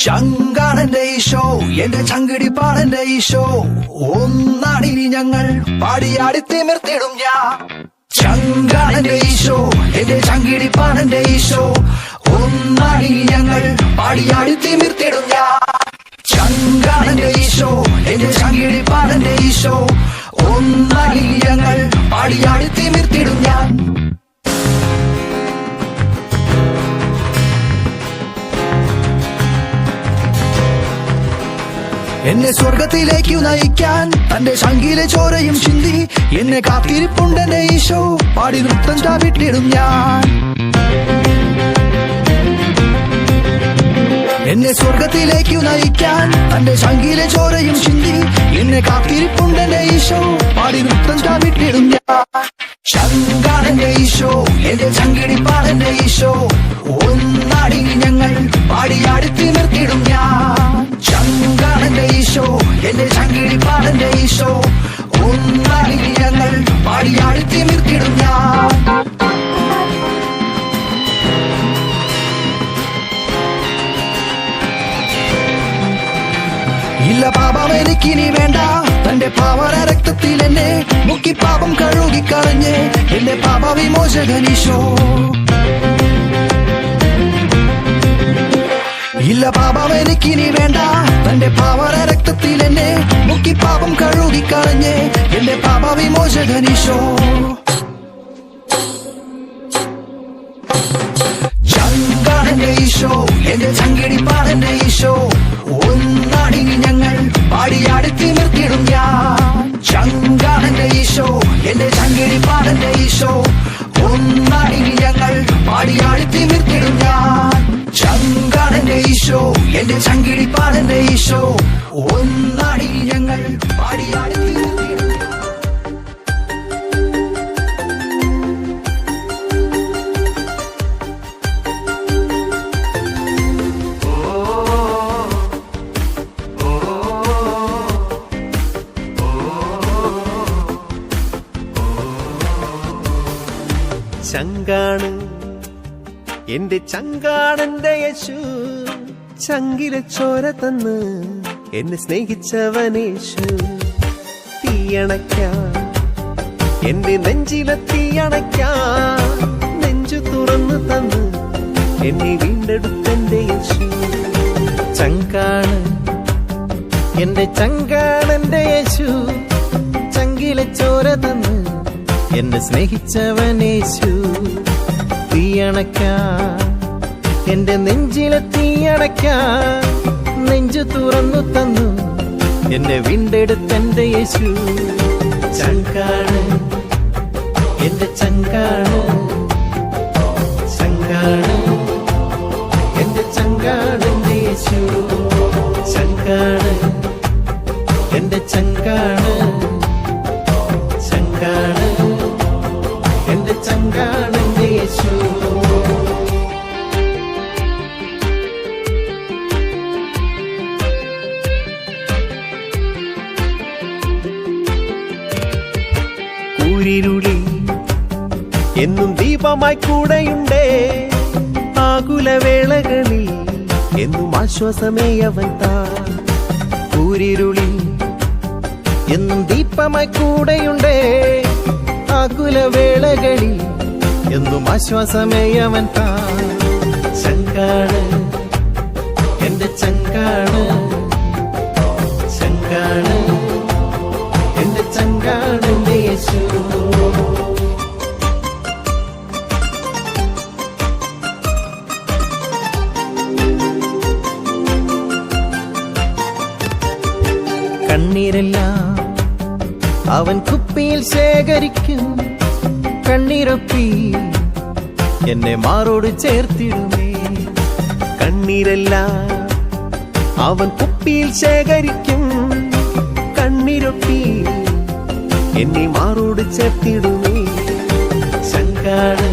ചങ്കാണെന്റെ ഈശോ, എന്റെ ചങ്കിടിപ്പാണെന്റെ ഈശോ, ഒന്നാണിനി ഞങ്ങൾ പാടിയാടി തിമിർത്തിടും ഞാൻ. ചങ്കാണെന്റെ ഈശോ, എന്റെ ചങ്കിടിപ്പാണെന്റെ ഈശോ, ഒന്നാണിനി ഞങ്ങൾ പാടിയാടി തിമിർത്തിടും ഞാൻ. ചങ്കാണെന്റെ ഈശോ, എന്റെ ചങ്കിടിപ്പാണെന്റെ ഈശോ, ഒന്നാണിനി ഞങ്ങൾ പാടിയാടി തിമിർത്തിടും ഞാൻ. എന്നെ സ്വർഗത്തിലേക്കു നയിക്കാൻ തന്റെ ശങ്കിലെ ചോരയും ചിന്തി എന്നെ കാത്തിരിപ്പുണ്ടെന്റെ ഈശോ, പാടി നൃത്തം ചാവിട്ടിടും ഞാൻ. എന്നെ സ്വർഗത്തിലേക്കു നയിക്കാൻ തന്റെ ശങ്കിലെ ചോരയും ചിന്തി എന്നെ കാത്തിരിപ്പുണ്ടെന്റെ ഈശോ, പാടി നൃത്തം ചാവിട്ടിടും ഞാൻ. ചങ്കാണെന്റെ ഈശോ, എന്റെ ചങ്കിടിപ്പാണെന്റെ ഈശോ, ഒന്നാടി ഞങ്ങൾ പാടിയാടി തിമിർത്തിടും ഞാൻ. ചങ്കാണെന്റെ ഈശോ, എന്റെ ചങ്കിടിപ്പാണെന്റെ ഈശോ, ഒന്നാടി ഞങ്ങൾ പാടിയാടി തിമിർത്തിടും ഞാൻ. ഇല്ല പാപം എനിക്കിനി വേണ്ട, തന്റെ പാവന രക്തത്തിൽ എന്നെ മുക്കി പാപം കഴുകിക്കളഞ്ഞ് എന്റെ പാപ വിമോചകനീശോ. ഇല്ല പാപം എനിക്കിനി വേണ്ട, തന്റെ പാവന രക്തത്തിൽ എന്നെ മുക്കി പാപം കഴുകിക്കളഞ്ഞ് എന്റെ പാപ വിമോചകനീശോ. ചങ്കാണെന്റെ ഈശോ, എന്റെ ചങ്കിടിപ്പാണെന്റെ ഈശോ, ഒന്നാടി ഞങ്ങൾ പാടിയാടി തിമിർത്തിടും ഞാൻ. ചങ്കാണെന്റെ ഈശോ, എന്റെ ചങ്കിടിപ്പാണെന്റെ ഈശോ, ഒന്നാടി ഞങ്ങൾ പാടിയാടി തിമിർത്തിടും ഞാൻ. ചങ്കാണെന്റെ ഈശോ, എന്റെ ചങ്കിടിപ്പാണെന്റെ ഈശോ, ഒന്നാടി ഞങ്ങൾ പാടിയാടി തിമിർത്തിടും. ചങ്കാണ് എന്റെ ചങ്കാണെന്റെ യേശു, ചങ്കിലെ ചോര തന്ന് എന്നെ സ്നേഹിച്ചവനേശു. തീയണയ്ക്കാൻ എന്റെ നെഞ്ചിലെ തീയണയ്ക്കാൻ നെഞ്ചു തുറന്നു തന്ന് എന്നെ വീണ്ടെടുത്തെന്റെ യേശു. ചങ്കാണ് എന്റെ ചങ്കാണെന്റെ യേശു, ചങ്കിലെ ചോര തന്ന് എന്നെ സ്നേഹിച്ചവനേശു. തീയണയ്ക്കാൻ എന്റെ നെഞ്ചിലെ തീയണയ്ക്കാൻ നെഞ്ചു തുറന്നു തന്നു എന്നെ വീണ്ടെടുത്തെന്റെ യേശു. ചങ്കാണ് എന്റെ ചങ്കാണ്, ചങ്കാണ് എന്റെ ചങ്കാണെന്റെ യേശു. ചങ്കാണ് എന്റെ ചങ്കാണ്, ചങ്കാണ് എന്റെ ചങ്കാണെന്റെ യേശു. കൂരിരുളി എന്നും ദീപമായി കൂടെയുണ്ടേ, ആകുലവേളകളിൽ എന്നും ആശ്വാസമേ അവൻ താ. കൂരിരുളി എന്നും ദീപമായി കൂടെയുണ്ടേ, ആകുലവേളകളിൽ എന്നും ആശ്വാസമേ അവൻ താ. ചങ്കാണ് എന്റെ ചങ്കാണ്, ചങ്കാണ് എന്റെ ചങ്കാണെന്റെ യേശു. കണ്ണീരെല്ലാം അവൻ കുപ്പിയിൽ ശേഖരിക്കും, കണ്ണീരൊപ്പി എന്നെ മാറോട് ചേർത്തിടുമേ. കണ്ണീരെല്ലാം അവൻ കുപ്പിയിൽ ശേഖരിക്കും, കണ്ണീരൊപ്പി എന്നെ മാറോട് ചേർത്തിടുമേ. ചങ്കാണ്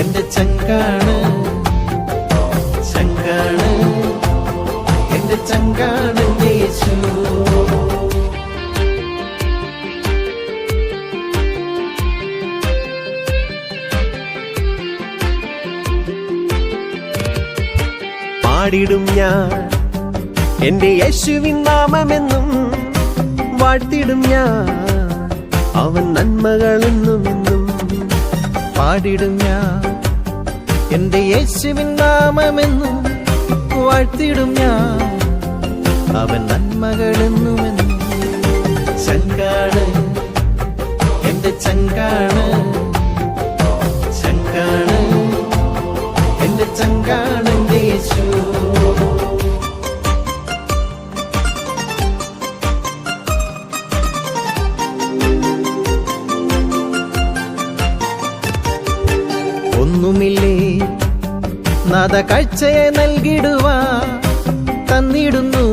എന്റെ ചങ്കാണ്, ചങ്കാണ് എന്റെ ചങ്കാണെന്റെ യേശു. പാടിടും ഞാൻ എന്റെ യേശുവിൻ നാമമെന്നും വാഴ്ത്തിടും ഞാൻ അവൻ നന്മകളെന്നും എന്നും പാടിടും ഞാൻ എന്റെ യേശുവിൻ നാമമെന്നും വാഴ്ത്തിടും ഞാൻ അവൻ നന്മകളെന്നുമെന്നും. ചങ്കാണ് എന്റെ ചങ്കാണ് ചങ്കാണ് എന്റെ ചങ്കാണ് എന്റെ യേശു. ഒന്നുമില്ലേ നാദ കാഴ്ചയെ നൽകിടുവാ തന്നിടുന്നു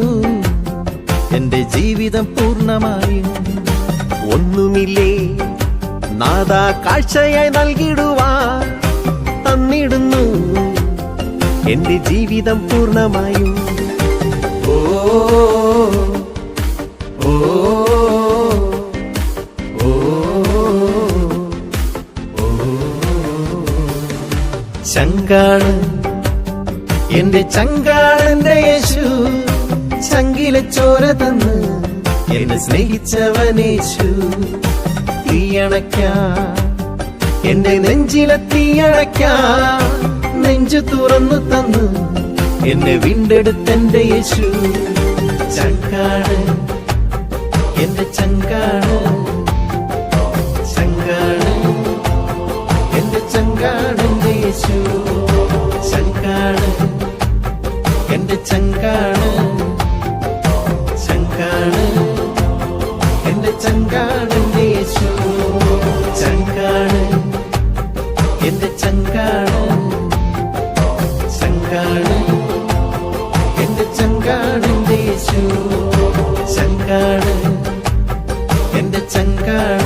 എന്റെ ജീവിതം പൂർണ്ണമായും. ഒന്നുമില്ലേ നാദാ കാഴ്ചയായി നൽകിടുവാ തന്നിടുന്നു എന്റെ ജീവിതം പൂർണ്ണമായും. ഓ ഓ ഓ ചങ്കാണ് എന്റെ ചങ്കാളന്റെ യേശു ചങ്കിലെ ചോര തന്ന് എന്നെ സ്നേഹിച്ചവനേശു. തീയണയ്ക്കാ എന്റെ നെഞ്ചിലെ തീയണയ്ക്കാ നെഞ്ചു തുറന്നു തന്നു എന്നെ വീണ്ടെടുത്തെന്റെ യേശു. ചങ്കാണ് എന്റെ ചങ്കാണ് ചങ്കാണ് എന്റെ ചങ്കാണ് എന്റെ യേശു. ചങ്കാണ് എന്റെ ചങ്കാണ് ചങ്കാണ് എന്റെ ചങ്കാണ് എന്റെ യേശു. ചങ്കാണ് എന്റെ ചങ്കാണ് ചങ്കാണ് എന്റെ ചങ്കാണ് എന്റെ യേശു. ചങ്കാണ് എന്റെ ചങ്കാണ്